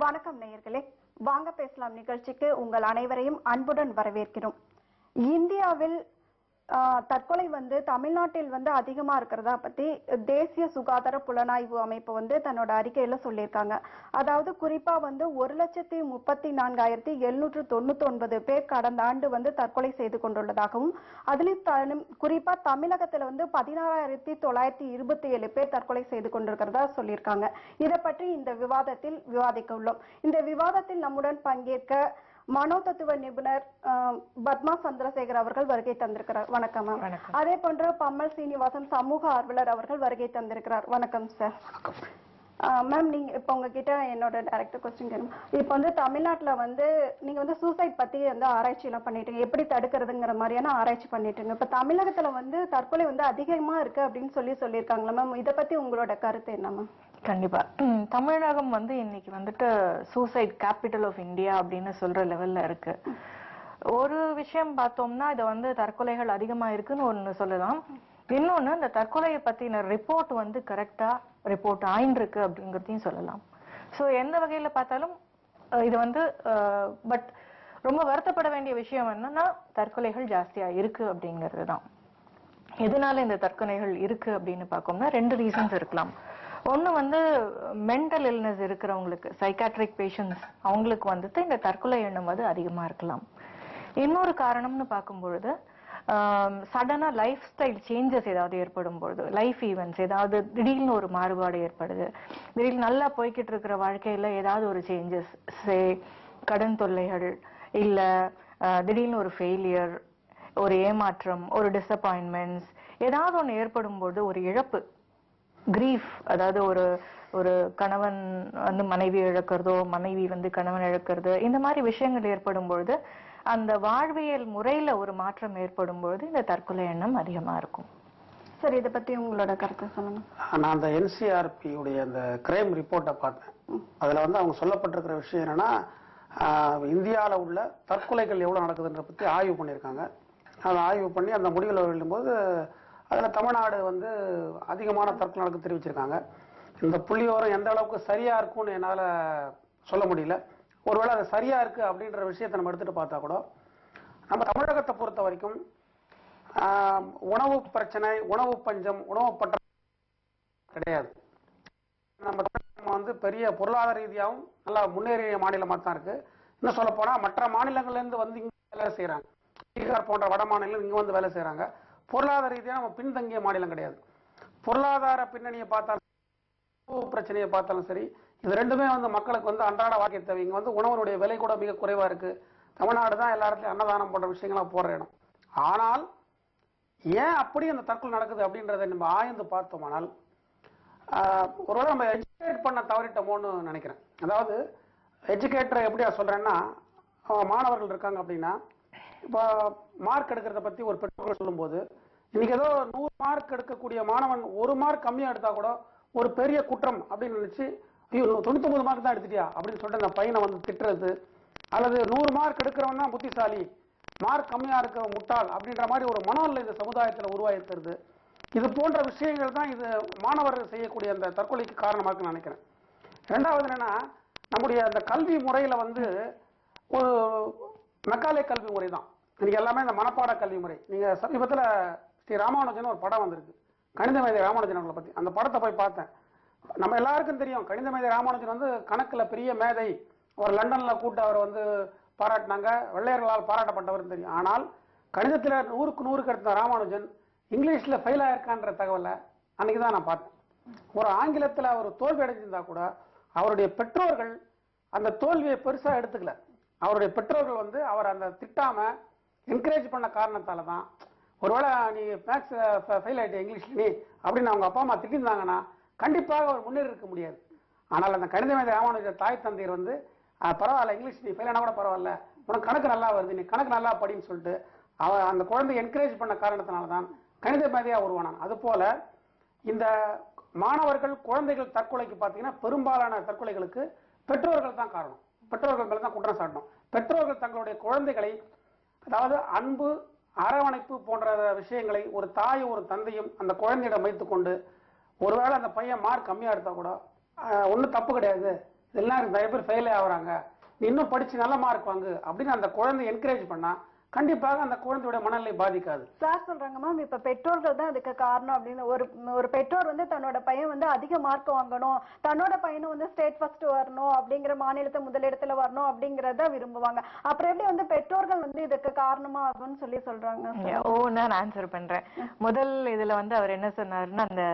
வணக்கம் நேயர்களே, வாங்க பேசலாம் நிகழ்ச்சிக்கு உங்கள் அனைவரையும் அன்புடன் வரவேற்கிறோம். இந்தியாவில் தற்கொலை தமிழ்நாட்டில் அதிகமா இருக்கிறதா பத்தி தேசிய சுகாதார புலனாய்வு அமைப்பு தன்னோட அறிக்கையில சொல்லியிருக்காங்க. அதாவது குறிப்பா 1,34,799 பேர் கடந்த ஆண்டு தற்கொலை செய்து கொண்டுள்ளதாகவும், அதிலும் குறிப்பா தமிழகத்துல 16,927 பேர் தற்கொலை செய்து கொண்டிருக்கிறதா சொல்லியிருக்காங்க. இதை பற்றி இந்த விவாதத்தில் விவாதிக்க உள்ளோம். இந்த விவாதத்தில் நம்முடன் பங்கேற்க மனோதத்துவ நிபுணர் பத்மா சந்திரசேகர் அவர்கள் வருகை தந்திருக்கிறார். வணக்கம் மேம். அதே போன்று பம்மல் சீனிவாசன் சமூக ஆர்வலர் அவர்கள் வருகை தந்திருக்கிறார். வணக்கம் சார். மேம், நீங்க இப்ப உங்ககிட்ட என்னோட டைரக்ட் கொஸ்டின் கேட்கும். இப்ப தமிழ்நாட்டுல நீங்க சூசைட் பத்தி ஆராய்ச்சி எல்லாம் பண்ணிட்டீங்க, எப்படி தடுக்கிறதுங்கிற மாதிரியான ஆராய்ச்சி பண்ணிட்டுங்க. இப்ப தமிழகத்துல தற்கொலை அதிகமா இருக்கு அப்படின்னு சொல்லியிருக்காங்களா மேம்? இதை பத்தி உங்களோட கருத்து என்ன மேம்? கண்டிப்பா. தமிழகம் இன்னைக்கு சூசைட் கேபிட்டல் ஆஃப் இந்தியா அப்படின்னு சொல்ற லெவல்ல இருக்கு. ஒரு விஷயம் பார்த்தோம்னா இதை தற்கொலைகள் அதிகமா இருக்குன்னு ஒண்ணு சொல்லலாம். இன்னொன்னு இந்த தற்கொலையை பத்தின ரிப்போர்ட் கரெக்டா ரிப்போர்ட் ஆயிருக்கு அப்படிங்கறதையும் சொல்லலாம். சோ எந்த வகையில பார்த்தாலும் இது பட் ரொம்ப வருத்தப்பட வேண்டிய விஷயம் என்னன்னா தற்கொலைகள் ஜாஸ்தியா இருக்கு அப்படிங்கிறது தான். எதனால இந்த தற்கொலைகள் இருக்கு அப்படின்னு பார்க்கோம்னா 2 ரீசன்ஸ் இருக்கலாம். ஒண்ணு மென்டல் இல்னஸ் இருக்கிறவங்களுக்கு, சைக்காட்ரிக் பேஷண்ட்ஸ், அவங்களுக்கு இந்த தற்கொலை எண்ணம் அதிகமா இருக்கலாம். இன்னொரு காரணம்னு பார்க்கும்பொழுது சடனா லைஃப் ஸ்டைல் சேஞ்சஸ் ஏதாவது ஏற்படும் பொழுது, லைஃப் ஈவெண்ட்ஸ் ஏதாவது திடீர்னு ஒரு மாறுபாடு ஏற்படுது, திடீர்னு நல்லா போய்கிட்டு இருக்கிற வாழ்க்கையில ஏதாவது ஒரு சேஞ்சஸ், கடன் தொல்லைகள், இல்ல திடீர்னு ஒரு ஃபெயிலியர், ஒரு ஏமாற்றம், ஒரு டிசப்பாயின்மெண்ட்ஸ் ஏதாவது ஒண்ணு ஏற்படும் போது, ஒரு இழப்பு, கிரீஃப், அதாவது ஒரு கணவன் மனைவி இழக்கிறதோ, மனைவி கணவன் இழக்கிறது, இந்த மாதிரி விஷயங்கள் ஏற்படும் பொழுது, அந்த வாழ்வியல் முறையில ஒரு மாற்றம் ஏற்படும் பொழுது இந்த தற்கொலை எண்ணம் அதிகமா இருக்கும். சரி, இதை பத்தி உங்களோட கருத்தை சொல்லுங்க. நான் அந்த NCRP உடைய அந்த கிரைம் ரிப்போர்ட்டை பார்த்தேன். அதுல அவங்க சொல்லப்பட்டிருக்கிற விஷயம் என்னன்னா, இந்தியாவில் உள்ள தற்கொலைகள் எவ்வளவு நடக்குதுன்ற பத்தி ஆய்வு பண்ணியிருக்காங்க. அதை ஆய்வு பண்ணி அந்த முடிவுகளை எழுதும்போது அதுல தமிழ்நாடு அதிகமான தற்கொலை நடக்கு தெரிவிச்சிருக்காங்க. இந்த புள்ளியோரம் எந்த அளவுக்கு சரியா இருக்கும்னு என்னால சொல்ல முடியல. ஒருவேளை அது சரியா இருக்கு அப்படின்ற விஷயத்தை நம்ம எடுத்துட்டு பார்த்தா கூட, நம்ம தமிழகத்தை பொறுத்த வரைக்கும் உணவு பிரச்சனை, உணவு பஞ்சம், உணவு பற்றாக்குறை கிடையாது. நம்ம பெரிய பொருளாதார ரீதியாகவும் நல்லா முன்னேறிய மாநிலமாக தான் இருக்கு. இன்னும் சொல்ல போனா மற்ற மாநிலங்கள்ல இருந்து இங்க வேலை செய்யறாங்க. பீகார் போன்ற வட மாநிலங்கள் இங்க வேலை செய்யறாங்க. பொருளாதார ரீதியாக நம்ம பின்தங்கிய மாநிலம் கிடையாது. பொருளாதார பின்னணியை பார்த்தாலும், பிரச்சனையை பார்த்தாலும் சரி, இது ரெண்டுமே மக்களுக்கு அன்றாட வாழ்க்கை தேவை. இங்க உணவுடைய விலை கூட மிக குறைவா இருக்கு. தமிழ்நாடு தான் எல்லா இடத்துலயும் அன்னதானம் போன்ற விஷயங்களா போடுற இடம். ஆனால் ஏன் அப்படி அந்த தற்கொலை நடக்குது அப்படின்றத நம்ம ஆய்ந்து பார்த்தோமானால், ஒருவேளை நம்ம எஜுகேட் பண்ண தவறிட்டோமோன்னு நினைக்கிறேன். அதாவது எஜுகேட்டரை எப்படியா சொல்றேன்னா, மாணவர்கள் இருக்காங்க அப்படின்னா, இப்போ மார்க் எடுக்கிறத பத்தி ஒரு பெற்றோர்கள் சொல்லும் போது, இன்னைக்கு ஏதோ 100 மார்க் எடுக்கக்கூடிய மாணவன் 1 மார்க் கம்மியா எடுத்தா கூட ஒரு பெரிய குற்றம் அப்படின்னு நினைச்சு, ஐயோ 99 மார்க் தான் எடுத்துட்டியா அப்படின்னு சொல்லிட்டு அந்த பையனை திட்டுறது, அல்லது 100 மார்க் எடுக்கிறவன் தான் புத்திசாலி, மார்க் கம்மியா இருக்க முட்டாள் அப்படின்ற மாதிரி ஒரு மனநிலை இந்த சமுதாயத்தில் உருவாயிருக்கிறது. இது போன்ற விஷயங்கள் தான் இது மாணவர்கள் செய்யக்கூடிய அந்த தற்கொலைக்கு காரணமாக இருக்குன்னு நினைக்கிறேன். ரெண்டாவது என்னன்னா, நம்முடைய அந்த கல்வி முறையில ஒரு மெக்காலே கல்வி முறை தான் இன்னைக்கு எல்லாமே, இந்த மனப்பாட கல்வி முறை. நீங்க சமீபத்தில் ஸ்ரீ ராமானுஜன் ஒரு படம் வந்திருக்கு, கணித மேதை ராமானுஜன் அவங்களை பத்தி. அந்த படத்தை போய் பார்த்தேன். நம்ம எல்லாருக்கும் தெரியும் கணித மேதை ராமானுஜன் கணக்குல பெரிய மேதை. அவர் லண்டன்ல கூட்டு அவர் பாராட்டினாங்க, வெள்ளையர்களால் பாராட்டப்பட்டவர் தெரியும். ஆனால் கணிதத்தில் 100க்கு 100 எடுத்த ராமானுஜன் இங்கிலீஷ்ல ஃபெயில் ஆயிருக்கான்ற தகவலை அன்னைக்கு தான் நான் பார்த்தேன். ஒரு ஆங்கிலத்தில் அவர் தோல்வி அடைஞ்சிருந்தா கூட அவருடைய பெற்றோர்கள் அந்த தோல்வியை பெருசா எடுத்துக்கல. அவருடைய பெற்றோர்கள் அவர் அந்த திட்டாம என்கரேஜ் பண்ண காரணத்தால தான், ஒருவேளை நீ மேக்ஸ் ஃபெயில் ஆயிட்ட இங்கிலீஷ்ல நீ அப்படின்னு அவங்க அப்பா அம்மா திட்டிருந்தாங்கன்னா கண்டிப்பாக அவர் முன்னேறி இருக்க முடியாது. ஆனால் அந்த கணித மேதை ராமானுஜர் தாய் தந்தையர் பரவாயில்ல, இங்கிலீஷ் நீ ஃபெயில் ஆனா கூட பரவாயில்ல, உனக்கு கணக்கு நல்லா வருது, நீ கணக்கு நல்லா படின்னு சொல்லிட்டு அவர் அந்த குழந்தை என்கரேஜ் பண்ண காரணத்தினால தான் கணித மேதையா உருவானான். அது போல இந்த மாணவர்கள், குழந்தைகள் தற்கொலைக்கு பார்த்தீங்கன்னா பெரும்பாலான தற்கொலைகளுக்கு பெற்றோர்கள் தான் காரணம். பெற்றோர்கள் மேல தான் குற்றம் சாட்டணும். பெற்றோர்கள் தங்களுடைய குழந்தைகளை, அதாவது அன்பு, அரவணைப்பு போன்ற விஷயங்களை ஒரு தாயும் ஒரு தந்தையும் அந்த குழந்தையிடம் வைத்துக் கொண்டு, ஒருவேளை அந்த பையன் மார்க் கம்மியா எடுத்தா கூட ஒன்றும் தப்பு கிடையாது, இதெல்லாம் நிறைய பேர் ஃபெயிலே ஆகுறாங்க, நீ இன்னும் படிச்சு நல்ல மார்க் வாங்கு அப்படின்னு அந்த குழந்தை என்கரேஜ் பண்ணா கண்டிப்பாக அந்த குழந்தையோட மனநிலை பாதிக்காது. சார் சொல்றாங்க மேம், இப்ப பெற்றோர்கள் தான் அதுக்கு காரணம் அப்படின்னு. ஒரு பெற்றோர் வந்து தன்னோட பையன் வந்து அதிக மார்க் வாங்கணும், தன்னோட பையனும் வந்து ஸ்டேட் ஃபர்ஸ்ட் வரணும், அப்படிங்கிற மாநிலத்தை முதலிடத்துல வரணும் அப்படிங்கறத விரும்புவாங்க. அப்புறம் எப்படி வந்து பெற்றோர்கள் வந்து இதுக்கு காரணமா ஆகும்னு சொல்றாங்க? நான் ஆன்சர் பண்றேன். முதல் இதுல வந்து அவர் என்ன சொன்னாருன்னா, அந்த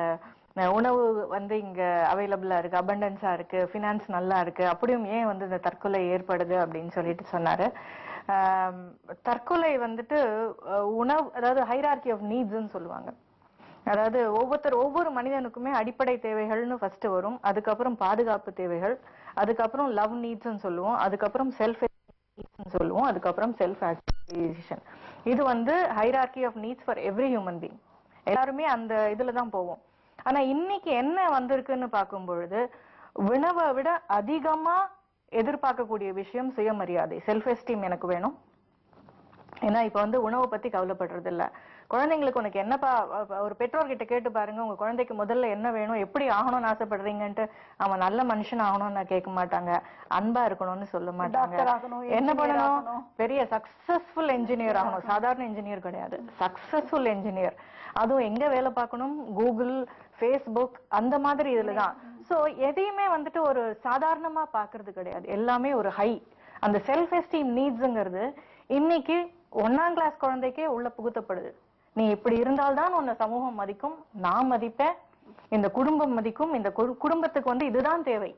உணவு வந்து இங்க அவைலபிளா இருக்கு, அபண்டன்ஸா இருக்கு, பினான்ஸ் நல்லா இருக்கு, அப்படியும் ஏன் வந்து இந்த தற்கொலை ஏற்படுது அப்படின்னு சொல்லிட்டு சொன்னாரு. தற்கொலை வந்துட்டு உணவு, அதாவது ஹைரார்கி ஆஃப் நீட்ஸ்ன்னு சொல்லுவாங்க. அதாவது ஒவ்வொரு மனிதனுக்குமே அடிப்படை தேவைகள்னு ஃபர்ஸ்ட் வரும், அதுக்கப்புறம் பாதுகாப்பு தேவைகள், அதுக்கப்புறம் லவ் நீட்ஸ்ன்னு சொல்லுவோம், அதுக்கப்புறம் செல்ஃப் நீட்ஸ்ன்னு சொல்லுவோம், அதுக்கப்புறம் செல்ஃப் ஆக்சுவலைசேஷன். இது வந்து hierarchy of needs for every human being. எல்லாருமே அந்த இதுல தான் போவோம். ஆனா இன்னைக்கு என்ன வந்திருக்குன்னு பார்க்கும் பொழுது, உணவை விட அதிகமா எதிர்பார்க்கக்கூடிய விஷயம் சுயமரியாதை, செல்ஃப் எஸ்டீம் எனக்கு வேணும். ஏன்னா இப்ப வந்து உணவை பத்தி கவலைப்படுறது இல்ல. குழந்தைங்களுக்கு உனக்கு என்னப்பா, ஒரு பெற்றோர்கிட்ட கேட்டு பாருங்க, உங்க குழந்தைக்கு முதல்ல என்ன வேணும், எப்படி ஆகணும்னு ஆசைப்படுறீங்கன்ட்டு. அவன் நல்ல மனுஷன் ஆகணும்னு நான் கேட்க மாட்டாங்க, அன்பா இருக்கணும்னு சொல்ல மாட்டாங்க. என்ன பண்ணணும், பெரிய சக்சஸ்ஃபுல் என்ஜினியர் ஆகணும். சாதாரண என்ஜினியர் கிடையாது, சக்சஸ்ஃபுல் என்ஜினியர். அதுவும் எங்க வேலை பார்க்கணும், கூகுள், ஃபேஸ்புக் அந்த மாதிரி இதுலதான். சோ எதையுமே வந்துட்டு ஒரு சாதாரணமா பாக்குறது கிடையாது, எல்லாமே ஒரு ஹை. அந்த செல்ஃப் எஸ்டீம் நீட்ஸ்ங்கிறது இன்னைக்கு 1ஆம் கிளாஸ் குழந்தைக்கே உள்ள புகுத்தப்படுது. நீ இப்படி இருந்தால்தான் உன்னை சமூகம் மதிக்கும், நான் மதிப்பேன், இந்த குடும்பம் மதிக்கும், இந்த குடும்பத்துக்கு வந்து இதுதான் தேவை.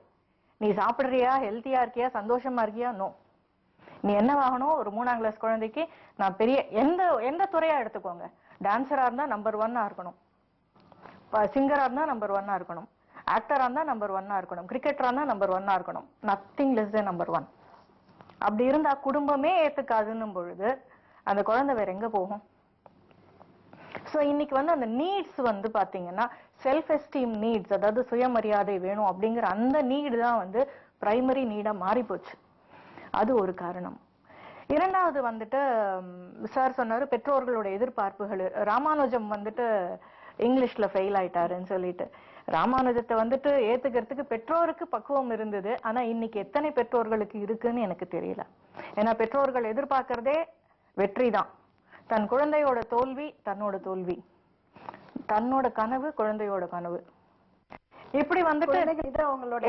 நீ சாப்பிடுறியா, ஹெல்த்தியா இருக்கியா, சந்தோஷமா இருக்கியா, நோ. நீ என்னவாகணும், ஒரு 3ஆம் கிளாஸ் குழந்தைக்கு நான் பெரிய எந்த துறையா எடுத்துக்கோங்க, டான்சரா இருந்தா நம்பர் 1 இருக்கணும், சிங்கரா இருந்தா நம்பர் 1 இருக்கணும், ஆக்டரா இருந்தா நம்பர் 1 இருக்கணும், கிரிக்கெட்டரா இருந்தா நம்பர் 1 இருக்கணும், நத்திங் லெஸ் தென் நம்பர் 1. அப்படி இருந்தா குடும்பமே ஏத்துக்காதுன்னும் பொழுது அந்த குழந்தை வேற எங்க போகும்? சோ இன்னைக்கு வந்து அந்த நீட்ஸ் வந்து பாத்தீங்கன்னா செல்ஃப் எஸ்டீம் நீட்ஸ், அதாவது சுயமரியாதை வேணும் அப்படிங்கிற அந்த நீடு தான் வந்து பிரைமரி நீடா மாறி போச்சு. அது ஒரு காரணம். இரண்டாவது வந்துட்டு சார் சொன்னாரு பெற்றோர்களோட எதிர்பார்ப்புகள். ராமானுஜம் வந்துட்டு இங்கிலீஷ்ல ஃபெயில் ஆயிட்டாருன்னு சொல்லிட்டு, ராமானுஜத்தை வந்துட்டு ஏத்துக்கிறதுக்கு பெற்றோருக்கு பக்குவம் இருந்தது. ஆனா இன்னைக்கு எத்தனை பெற்றோர்களுக்கு இருக்குன்னு எனக்கு தெரியல. ஏன்னா பெற்றோர்கள் எதிர்பார்க்கறதே வெற்றி தான். தன் குழந்தையோட தோல்வி தன்னோட தோல்வி, தன்னோட கனவு குழந்தையோட கனவு, இப்படி வந்துட்டு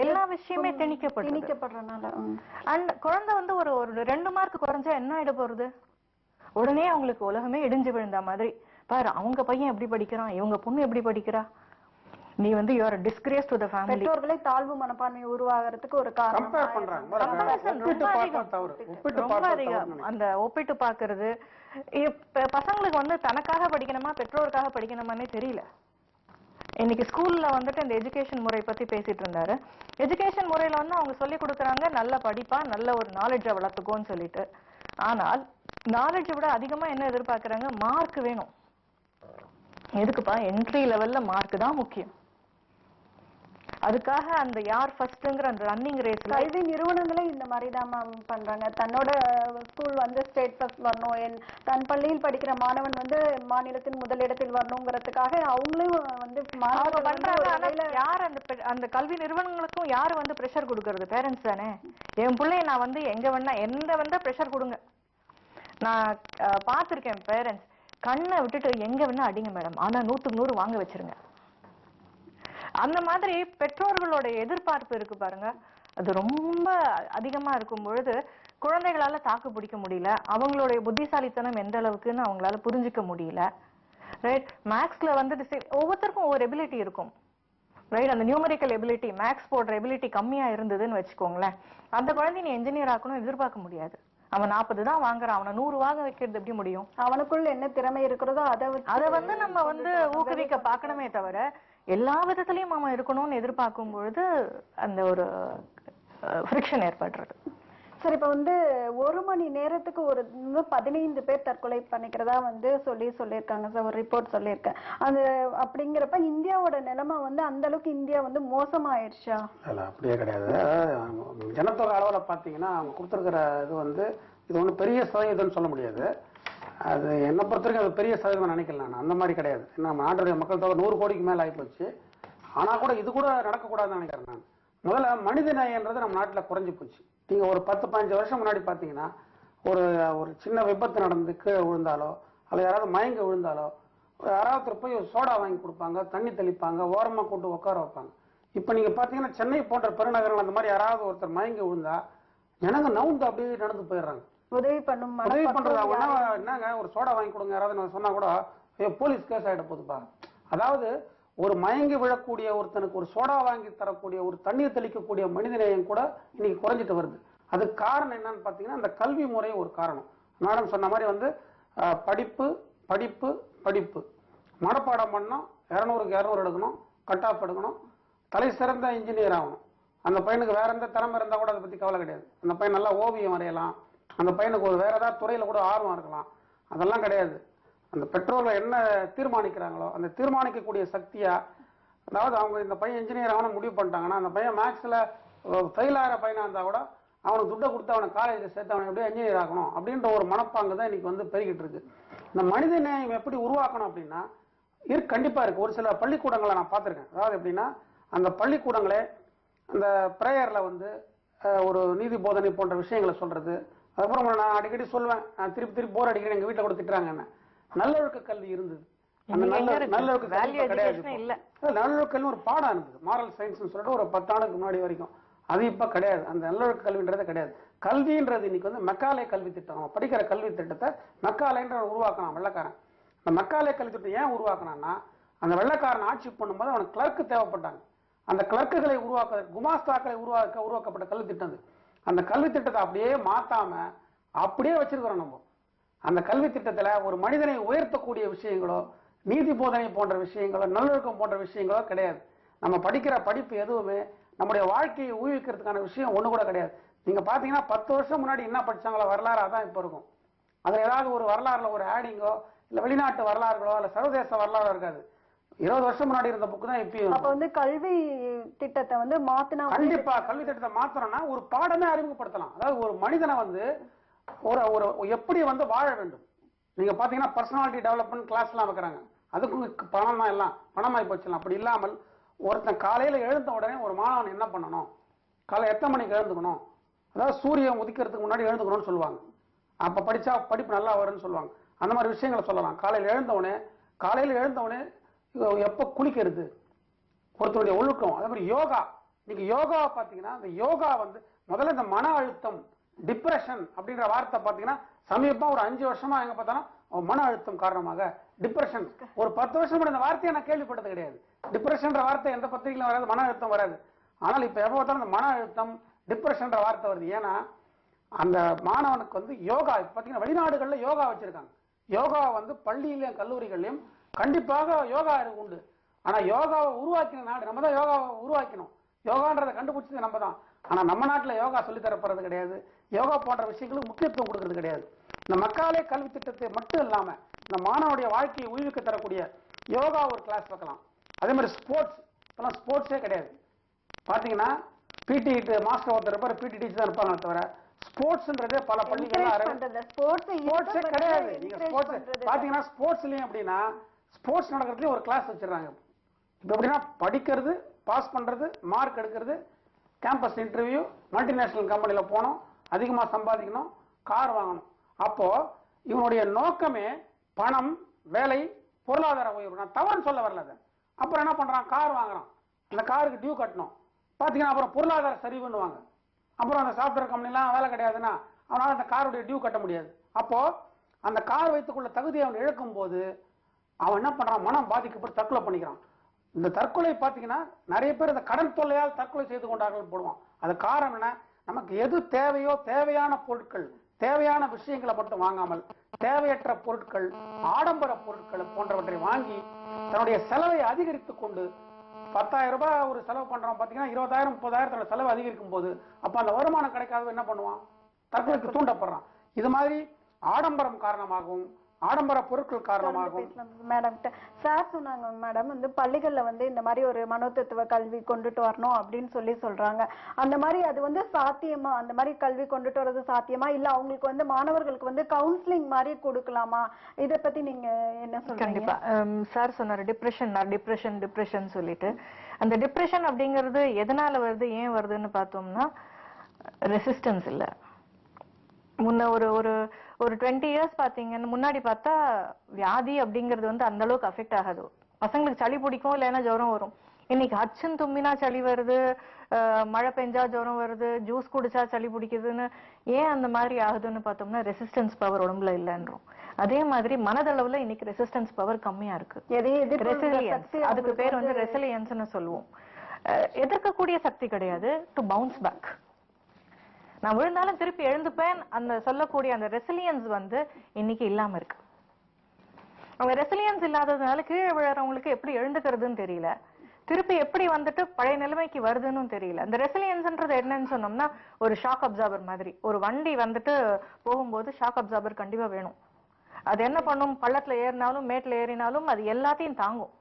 எல்லா விஷயமே திணிக்கப்படுறதுனால. அண்ட் குழந்தை வந்து ஒரு 2 மார்க் குறைஞ்சா என்ன ஆயிட போறது, உடனே அவங்களுக்கு உலகமே இடிஞ்சு விழுந்த மாதிரி. பாரு அவங்க பையன் எப்படி படிக்கிறான், இவங்க பொண்ணு எப்படி படிக்கிறா, நீ வந்து you are disgrace to the family. பெற்றோர்களே தாழ்வு மனப்பான்மை உருவாகிறதுக்கு ஒரு காரணம். அந்த ஒப்பிட்டு பாக்குறது, பசங்களுக்கு வந்து தனக்காக படிக்கணுமா பெற்றோருக்காக படிக்கணுமானே தெரியல. இன்னைக்கு ஸ்கூல்ல வந்துட்டு இந்த எஜுகேஷன் முறை பத்தி பேசிட்டு இருந்தாரு. எஜுகேஷன் முறையில வந்து அவங்க சொல்லி கொடுக்கறாங்க, நல்ல படிப்பா, நல்ல ஒரு நாலேஜை வளர்த்துக்கோன்னு சொல்லிட்டு. ஆனால் நாலேஜை விட அதிகமா என்ன எதிர்பார்க்கறாங்க, மார்க் வேணும். எதுக்குப்பா, என்ட்ரி லெவல்ல மார்க் தான் முக்கியம். அதுக்காக அந்த யார் ஃபர்ஸ்ட்ங்கிற அந்த ரன்னிங் ரேஸ். கல்வி நிறுவனங்களே இந்த மாதிரி தான் மேம் பண்றாங்க. தன்னோட ஸ்கூல் வந்து ஸ்டேட் ஃபர்ஸ்ட் வரணும், தன் பள்ளியில் படிக்கிற மாணவன் வந்து மாநிலத்தின் முதலிடத்தில் வரணுங்கிறதுக்காக அவங்களும் வந்து பண்றாங்க. யார் அந்த கல்வி நிறுவனங்களுக்கும் யாரு வந்து பிரஷர் கொடுக்கறது? பேரண்ட்ஸ் தானே. என் பிள்ளைய நான் வந்து எங்க வேணா எந்த வந்தா பிரஷர் கொடுங்க. நான் பார்த்திருக்கேன் பேரண்ட்ஸ் கண்ணை விட்டுட்டு எங்க வேணா அடிங்க மேடம், ஆனா 100க்கு 100 வாங்க வச்சிருங்க. அந்த மாதிரி பெற்றோர்களோட எதிர்பார்ப்பு இருக்கு பாருங்க, அது ரொம்ப அதிகமா இருக்கும் பொழுது குழந்தைகளால தாக்கு பிடிக்க முடியல. அவங்களுடைய புத்திசாலித்தனம் எந்த அளவுக்குன்னு அவங்களால புரிஞ்சுக்க முடியல. ரைட், மேக்ஸ்ல வந்துட்டு ஒவ்வொருத்தருக்கும் ஒவ்வொரு எபிலிட்டி இருக்கும். ரைட், அந்த நியூமரிக்கல் எபிலிட்டி, மேக்ஸ் போடுற எபிலிட்டி கம்மியா இருந்ததுன்னு வச்சுக்கோங்களேன், அந்த குழந்தை நீ என்ஜினியர் ஆக்கணும் எதிர்பார்க்க முடியாது. அவன் 40 தான் வாங்குறான், அவனை 100 வாங்க வைக்கிறது எப்படி முடியும்? அவனுக்குள்ள என்ன திறமை இருக்கிறதோ அதை வந்து நம்ம வந்து ஊக்குவிக்க பார்க்கணுமே தவிர எல்லா விதத்திலையும் அவன் இருக்கணும்னு எதிர்பார்க்கும் பொழுது அந்த ஒரு ஃப்ரிக்ஷன் ஏற்படுறது. சரி, இப்ப வந்து 1 மணி நேரத்துக்கு ஒரு 15 பேர் தற்கொலை பண்ணிக்கிறதா வந்து சொல்லியிருக்காங்க சார், ஒரு ரிப்போர்ட் சொல்லியிருக்கேன். அது அப்படிங்கிறப்ப இந்தியாவோட நிலைமை வந்து அந்த அளவுக்கு இந்தியா வந்து மோசமாயிடுச்சா? இல்ல அப்படியே கிடையாது. ஜனத்தொகை அளவுல பாத்தீங்கன்னா அவங்க கொடுத்துருக்கிற இது வந்து இது ஒன்றும் பெரிய சதவீதம்னு சொல்ல முடியாது. அது என்னை பொறுத்த வரைக்கும் அது பெரிய சதவீதம் நினைக்கல, நான் அந்த மாதிரி கிடையாது. நம்ம நாட்டுடைய மக்கள் தொகை 100 கோடிக்கு மேல ஆகிப்போச்சு. ஆனா கூட இது கூட நடக்கக்கூடாதுன்னு நினைக்கிறேன் நான். முதல்ல மனித நேயன்றது நம்ம நாட்டில் குறைஞ்சி போச்சு. நீங்கள் ஒரு 10-15 வருஷம் முன்னாடி பார்த்தீங்கன்னா ஒரு ஒரு சின்ன விபத்து நடந்து கீழே விழுந்தாலோ அல்ல யாராவது மயங்க விழுந்தாலோ யாராவது போய் சோடா வாங்கி கொடுப்பாங்க, தண்ணி தெளிப்பாங்க, ஓரமாக கூட்டு உட்கார வைப்பாங்க. இப்போ நீங்கள் பார்த்தீங்கன்னா சென்னை போன்ற பெருநகரங்கள் அந்த மாதிரி யாராவது ஒருத்தர் மயங்கி விழுந்தா ஜனங்க நவுந்து அப்படியே நடந்து போயிடுறாங்க. உதவி பண்றது அவங்க என்னங்க ஒரு சோடா வாங்கி கொடுங்க யாராவது சொன்னா கூட போலீஸ் கேஸ் ஆகிட போகுதுப்பா. அதாவது ஒரு மயங்கி விழக்கூடிய ஒருத்தனுக்கு ஒரு சோடா வாங்கி தரக்கூடிய ஒரு தண்ணீர் தெளிக்கக்கூடிய மனிதநேயம் கூட இன்னைக்கு குறைஞ்சிட்டு வருது. அதுக்கு காரணம் என்னன்னு பார்த்தீங்கன்னா இந்த கல்வி முறை ஒரு காரணம். மேடம் சொன்ன மாதிரி வந்து படிப்பு படிப்பு படிப்பு மனப்பாடம் பண்ணணும், 200க்கு 200 எடுக்கணும், கட் ஆஃப் எடுக்கணும், தலை சிறந்த இன்ஜினியர் ஆகணும். அந்த பையனுக்கு வேற எந்த திறமை இருந்தால் கூட அதை பற்றி கவலை கிடையாது. அந்த பையன் நல்லா ஓவியம் வரையலாம், அந்த பையனுக்கு ஒரு வேற ஏதாவது துறையில் கூட ஆர்வம் இருக்கலாம். அதெல்லாம் கிடையாது. அந்த பெற்றோர்கள் என்ன தீர்மானிக்கிறாங்களோ அந்த தீர்மானிக்கக்கூடிய சக்தியா, அதாவது அவங்க இந்த பையன் இன்ஜினியர் ஆகணும் முடிவு பண்ணிட்டாங்கன்னா அந்த பையன் மேக்ஸில் ஃபெயில் ஆகிற பையனாக இருந்தால் கூட அவனுக்கு துட்டை கொடுத்து அவனை காலேஜில் சேர்த்து அவனை எப்படியோ இன்ஜினியர் ஆகணும் அப்படின்ற ஒரு மனப்பாங்கு தான் இன்னைக்கு வந்து பெருகிட்டு இருக்கு. இந்த மனித நேயம் எப்படி உருவாக்கணும் அப்படின்னா கண்டிப்பாக இருக்குது. ஒரு சில பள்ளிக்கூடங்களை நான் பார்த்துருக்கேன். அதாவது எப்படின்னா அந்த பள்ளிக்கூடங்களே அந்த ப்ரேயரில் வந்து ஒரு நீதி போதனை போன்ற விஷயங்களை சொல்கிறது. அதுக்கப்புறம் நான் அடிக்கடி சொல்லுவேன், நான் திருப்பி போர் அடிக்கடி எங்கள் வீட்டில் கூட திட்டுறாங்க என்ன, நல்லொழுக்க கல்வி இருந்தது. அந்த நல்லொழுக்க கல்வி கிடையாது. நல்லொழுக்க கல்வி ஒரு பாடம் இருந்தது, மாரல் சயின்ஸ்னு சொல்லிட்டு ஒரு 10 ஆண்டுக்கு முன்னாடி வரைக்கும். அது இப்போ கிடையாது. அந்த நல்லொழுக்க கல்வின்றதே கிடையாது. கல்வின்றது இன்னைக்கு வந்து மெக்காலே கல்வி திட்டம். நம்ம படிக்கிற கல்வி திட்டத்தை மெக்காலேன்ற உருவாக்கணும் வெள்ளைக்காரன். அந்த மெக்காலே கல்வி திட்டம் ஏன் உருவாக்கணும்னா அந்த வெள்ளைக்காரன் ஆட்சி பண்ணும்போது அவனுக்கு கிளர்க்கு தேவைப்பட்டாங்க. அந்த கிளர்க்குகளை உருவாக்க குமாஸ்தாக்களை உருவாக்கப்பட்ட கல்வி திட்டம். அந்த கல்வி திட்டத்தை அப்படியே மாத்தாம அப்படியே வச்சிருக்கிறோம் நம்ம. அந்த கல்வி திட்டத்துல ஒரு மனிதனை உயர்த்தக்கூடிய விஷயங்களோ நீதி போதனை போன்ற விஷயங்களோ நல்லொழுக்கம் போன்ற விஷயங்களோ கிடையாது. நம்ம படிக்கிற படிப்பு எதுவுமே நம்முடைய வாழ்க்கையை ஊக்குவிக்கிறதுக்கான விஷயம் ஒண்ணு கூட கிடையாது. நீங்க பாத்தீங்கன்னா 10 வருஷம் முன்னாடி என்ன படிச்சாங்களோ வரலாறு அதான் இப்ப இருக்கும். அதுல ஏதாவது ஒரு வரலாறுல ஒரு ஆடிங்கோ இல்ல வெளிநாட்டு வரலாறுகளோ இல்ல சர்வதேச வரலாறோ இருக்காது. 20 வருஷம் முன்னாடி இருந்த புக்கு தான் இப்பயும். அப்ப வந்து கல்வி திட்டத்தை வந்து மாத்தினா கண்டிப்பா கல்வி திட்டத்தை மாத்தணும்னா ஒரு பாடமே அறிமுகப்படுத்தலாம். அதாவது ஒரு மனிதனை வந்து ஒரு எப்படி வந்து வாழ வேண்டும். நீங்க பாத்தீங்கன்னா பர்சனாலிட்டி டெவலப்மெண்ட் கிளாஸ்லாம் வைக்கிறாங்க. அதுக்கு பணம் தான் எல்லாம் பணமாய் போச்சுலாம். அப்படி இல்லாமல் ஒருத்தன் காலையில எழுந்த உடனே ஒரு மாணவன் என்ன பண்ணணும், காலை எத்தனை மணிக்கு எழுந்துக்கணும், அதாவது சூரியன் உதிக்கிறதுக்கு முன்னாடி எழுந்துக்கணும்னு சொல்லுவாங்க. அப்ப படிச்சா படிப்பு நல்லா வரும்னு சொல்லுவாங்க. அந்த மாதிரி விஷயங்களை சொல்லலாம். காலையில எழுந்தவனே எப்ப குளிக்கிறது, ஒருத்தருடைய ஒழுக்கம். அதே மாதிரி யோகா. இன்னைக்கு யோகா பாத்தீங்கன்னா இந்த யோகா வந்து முதல்ல இந்த மன அழுத்தம் டிப்ரெஷன் அப்படின்ற வார்த்தை பாத்தீங்கன்னா சமீபமா ஒரு 5 வருஷமா எங்க பார்த்தாலும் மன அழுத்தம் காரணமாக டிப்ரெஷன். ஒரு 10 வருஷம் கூட இந்த வார்த்தையை நான் கேள்விப்பட்டது கிடையாது. டிப்ரெஷன்ற வார்த்தை எந்த பத்திரிகையிலும் வராது, மன அழுத்தம் வராது. ஆனால் இப்ப எப்ப பார்த்தாலும் இந்த மன அழுத்தம் டிப்ரெஷன்ற வார்த்தை வருது. ஏன்னா அந்த மாணவனுக்கு வந்து யோகா இப்ப பாத்தீங்கன்னா வெளிநாடுகள்ல யோகா வச்சிருக்காங்க. யோகா வந்து பள்ளியிலையும் கல்லூரிகள்லையும் கண்டிப்பாக யோகா உண்டு. ஆனா யோகாவை உருவாக்கின நாடு நம்ம தான். யோகாவை உருவாக்கணும், யோகான்றதை கண்டுபிடிச்சது நம்ம தான். ஆனா நம்ம நாட்டுல யோகா சொல்லித்தரப்படுறது கிடையாது. யோகா போன்ற விஷயங்களுக்கு முக்கியத்துவம் கொடுக்கறது கிடையாது. இந்த மக்காலே கல்வி திட்டத்தை மட்டும் இல்லாம இந்த மாணவனுடைய வாழ்க்கையை உயிர்க்க தரக்கூடிய யோகா ஒரு கிளாஸ் வைக்கலாம். அதே மாதிரி ஸ்போர்ட்ஸ், இப்பெல்லாம் ஸ்போர்ட்ஸே கிடையாது. பாத்தீங்கன்னா பிடி மாஸ்டர் ஒருத்தர் இருப்பார், பிடி டீச்சர் தான் இருப்பாங்க. தவிர ஸ்போர்ட்ஸ்ன்றதே பல பள்ளிகள் ஸ்போர்ட்ஸே கிடையாது. நீங்க ஸ்போர்ட்ஸ் பாத்தீங்கன்னா ஸ்போர்ட்ஸ்லயும் அப்படின்னா ஸ்போர்ட்ஸ் நடக்கிறதுலயும் ஒரு கிளாஸ் வச்சிடறாங்க. இப்ப எப்படின்னா படிக்கிறது, பாஸ் பண்றது, மார்க் எடுக்கிறது, கேம்பஸ் இன்டர்வியூ, மல்டிநேஷனல் கம்பெனில போனோம், அதிகமா சம்பாதிக்கணும், கார் வாங்கணும். அப்போ இவனுடைய நோக்கமே பணம், வேலை, பொருளாதார உயர்வு. நான் தவறுன்னு சொல்ல வரல. அப்புறம் என்ன பண்றான், கார் வாங்குறான், அந்த காருக்கு டியூ கட்டணும். பாத்தீங்கன்னா அப்புறம் பொருளாதார சரிவுன்னுவாங்க. அப்புறம் அந்த சாஃப்ட்வேர் கம்பெனிலாம் வேலை கிடையாதுன்னா அவனால அந்த காருடைய டியூ கட்ட முடியாது. அப்போ அந்த கார் வைத்துக்குள்ள தகுதியை அவன் இழக்கும் போது அவன் என்ன பண்றான், மனம் பாதிக்கப்பட்டு தற்கொலை பண்ணிக்கிறான். இந்த தற்கொலை பாத்தீங்கன்னா நிறைய பேர் இந்த கடன் தொல்லையால் தற்கொலை செய்து கொண்டார்கள் போடுவான். அது காரணம் என்ன, நமக்கு எது தேவையோ தேவையான பொருட்கள், தேவையான விஷயங்களை மட்டும் வாங்காமல் தேவையற்ற பொருட்கள், ஆடம்பர பொருட்கள் போன்றவற்றை வாங்கி தன்னுடைய செலவை அதிகரித்துக் கொண்டு 10,000 ரூபாய் ஒரு செலவு பண்றோம் பாத்தீங்கன்னா 20,000 30,000 செலவு அதிகரிக்கும் போது அப்ப அந்த வருமானம் கிடைக்காத என்ன பண்ணுவான், தற்கொலைக்கு தூண்டப்படுறான். இது மாதிரி ஆடம்பரம் காரணமாகவும் ஆடம்பர பொருட்கள் காரணமாகவும். மேடம் சார் சொன்னாங்க மேடம் வந்து பள்ளிகள்ல வந்து இந்த மாதிரி ஒரு மனோதத்துவ கல்வி கொண்டுட்டு வரணும் அப்படின்னு சொல்றாங்க. அந்த மாதிரி அது வந்து சாத்தியமா, அந்த மாதிரி கல்வி கொண்டுட்டு வர்றது சாத்தியமா, இல்ல அவங்களுக்கு வந்து மாணவர்களுக்கு வந்து கவுன்சிலிங் மாதிரி கொடுக்கலாமா? இத பத்தி நீங்க என்ன சொல்றீங்க? கண்டிப்பா சார் சொன்னாரு டிப்ரெஷன் சொல்லிட்டு. அந்த டிப்ரெஷன் அப்படிங்கிறது எதனால வருது, ஏன் வருதுன்னு பார்த்தோம்னா ரெசிஸ்டன்ஸ் இல்ல. முன்ன ஒரு 20 இயர்ஸ் பாத்தீங்கன்னு முன்னாடி பார்த்தா வியாதி அப்படிங்கிறது வந்து அந்த அளவுக்கு அஃபெக்ட் ஆகாது. பசங்களுக்கு சளி பிடிக்கும், இல்லைன்னா ஜுரம் வரும். இன்னைக்கு அச்சுன்னு தும்பினா சளி வருது, மழை பெஞ்சா ஜுரம் வருது, ஜூஸ் குடிச்சா சளி பிடிக்குதுன்னு. ஏன் அந்த மாதிரி ஆகுதுன்னு பார்த்தோம்னா ரெசிஸ்டன்ஸ் பவர் உடம்புல இல்லைன்றோம். அதே மாதிரி மனதளவுல இன்னைக்கு ரெசிஸ்டன்ஸ் பவர் கம்மியா இருக்கு. ரெசிலியன்ஸ், அதுக்கு பேர் வந்து ரெசிலியன்ஸ்னு சொல்லுவோம். எதிர்க்கக்கூடிய சக்தி கிடையாது, டு பவுன்ஸ் பேக். நான் விழுந்தாலும் திருப்பி எழுந்துப்பேன் அந்த சொல்லக்கூடிய அந்த ரெசிலியன்ஸ் வந்து இன்னைக்கு இல்லாம இருக்கு. அவங்க ரெசிலியன்ஸ் இல்லாததுனால கீழே விழுறவங்களுக்கு எப்படி எழுந்துக்கிறதுன்னு தெரியல, திருப்பி எப்படி வந்துட்டு பழைய நிலைமைக்கு வருதுன்னு தெரியல. அந்த ரெசிலியன்ஸ்ன்றது என்னன்னு சொன்னோம்னா ஒரு ஷாக் அப்சார்பர் மாதிரி. ஒரு வண்டி வந்துட்டு போகும்போது ஷாக் அப்சார்பர் கண்டிப்பா வேணும். அது என்ன பண்ணும், பள்ளத்துல ஏறினாலும் மேட்ல ஏறினாலும் அது எல்லாத்தையும் தாங்கும்.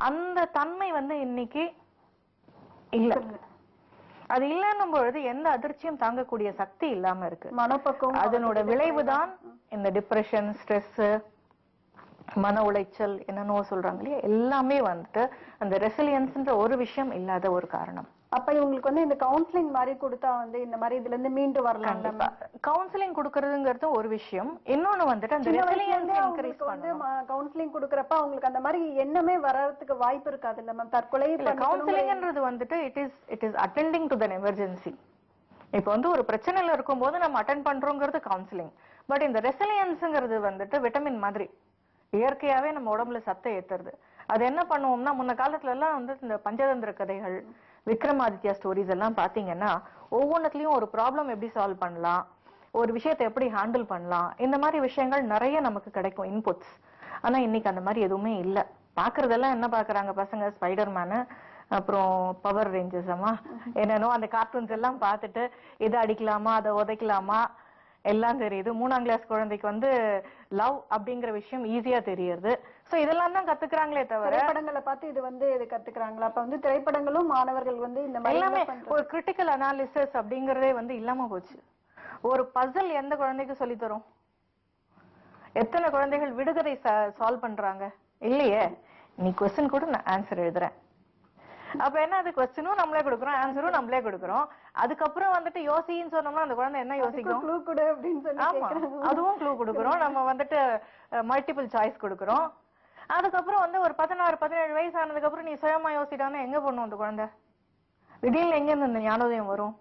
அந்த தன்மை வந்து இன்னைக்கு இல்ல. அது இல்லன்னும் பொழுது எந்த அதிர்ச்சியும் தாங்கக்கூடிய சக்தி இல்லாம இருக்கு. மனப்பக்குவம், அதனோட விளைவுதான் இந்த டிப்ரெஷன், ஸ்ட்ரெஸ், மன உளைச்சல், என்னன்னோ சொல்றாங்க இல்லையா, எல்லாமே வந்துட்டு அந்த ரெசிலியன்ஸ்ன்ற ஒரு விஷயம் இல்லாத ஒரு காரணம். அப்ப இவங்களுக்கு வந்து இந்த கவுன்சிலிங் மாதிரி கொடுத்தா வந்து இந்த மாதிரி இதுல இருந்து மீண்டு வரலாம். கவுன்சிலிங் கொடுக்கறதுங்கிறது ஒரு விஷயம். இன்னொன்னு வந்துட்டு அந்த ரெசிலியன்ஸ் இன்கிரீஸ் பண்ணணும். கவுன்சிலிங் கொடுக்கறப்ப அவங்களுக்கு அந்த மாதிரி எண்ணமே வரதுக்கு வாய்ப்பு இருக்காது இல்ல மேம்? தற்கொலை கவுன்சிலிங்ன்றது வந்துட்டு it is attending to the emergency. இப்போ வந்து ஒரு பிரச்சனையில இருக்கும்போது நம்ம அட்டெண்ட் பண்றோங்கிறது கவுன்சிலிங். பட் இந்த ரெசிலியன்ஸ்ங்கிறது வந்துட்டு விட்டமின் மாதிரி இயற்கையாவே நம்ம உடம்புல சத்தை ஏத்துறது. அது என்ன பண்ணுவோம்னா முன்ன காலத்துல எல்லாம் வந்து இந்த பஞ்சதந்திர கதைகள், விக்ரமாதித்யா ஸ்டோரிஸ் எல்லாம் பாத்தீங்கன்னா ஒவ்வொன்றுலயும் ஒரு ப்ராப்ளம் எப்படி சால்வ் பண்ணலாம், ஒரு விஷயத்தை எப்படி ஹேண்டில் பண்ணலாம், இந்த மாதிரி விஷயங்கள் நிறைய நமக்கு கிடைக்கும் இன்புட்ஸ். ஆனா இன்னைக்கு அந்த மாதிரி எதுவுமே இல்ல. பாக்குறதெல்லாம் என்ன பாக்குறாங்க பசங்க, ஸ்பைடர்மேனு, அப்புறம் பவர் ரேஞ்சர்ஸ், என்னன்னோ அந்த கார்ட்டூன்ஸ் எல்லாம் பார்த்துட்டு இதை அடிக்கலாமா அதை உதைக்கலாமா எல்லாம் தெரியுது. 3ஆம் கிளாஸ் குழந்தைக்கு வந்து லவ் அப்படிங்கிற விஷயம் ஈஸியா தெரியுது. சோ இதெல்லாம் தான் கத்துக்கிறாங்களே தவிர திரைப்படங்களை பார்த்து இது வந்து இது கத்துக்கிறாங்களா? அப்ப வந்து திரைப்படங்களும் மாணவர்கள் வந்து இந்த மாதிரி எல்லாமே ஒரு கிரிட்டிக்கல் அனாலிசிஸ் அப்படிங்கறதே வந்து இல்லாம போச்சு. ஒரு பசில் எந்த குழந்தைக்கு சொல்லி தரும்? எத்தனை குழந்தைகள் விடுகதை சால்வ் பண்றாங்க? இல்லையே. நீ கொஸ்டின் கூட நான் ஆன்சர் எழுதுறேன். அப்ப என்ன, அது கொஸ்டினும் நம்மளே கொடுக்குறோம், ஆன்சரும் நம்மளே கொடுக்குறோம். அதுக்கப்புறம் வந்துட்டு யோசின்னு சொன்னோம்னா அந்த குழந்தை என்ன யோசிக்கும்? ஆமா, அதுவும் க்ளூ கொடுக்குறோம். நம்ம வந்துட்டு மல்டிபிள் சாய்ஸ் கொடுக்குறோம். அதுக்கப்புறம் வந்து ஒரு 16-17 வயசு ஆனதுக்கு அப்புறம் நீ சுயமா யோசிட்டானா எங்க போடணும் அந்த குழந்தை? திடீர்னு எங்க இருந்து இந்த ஞானோதயம் வரும்?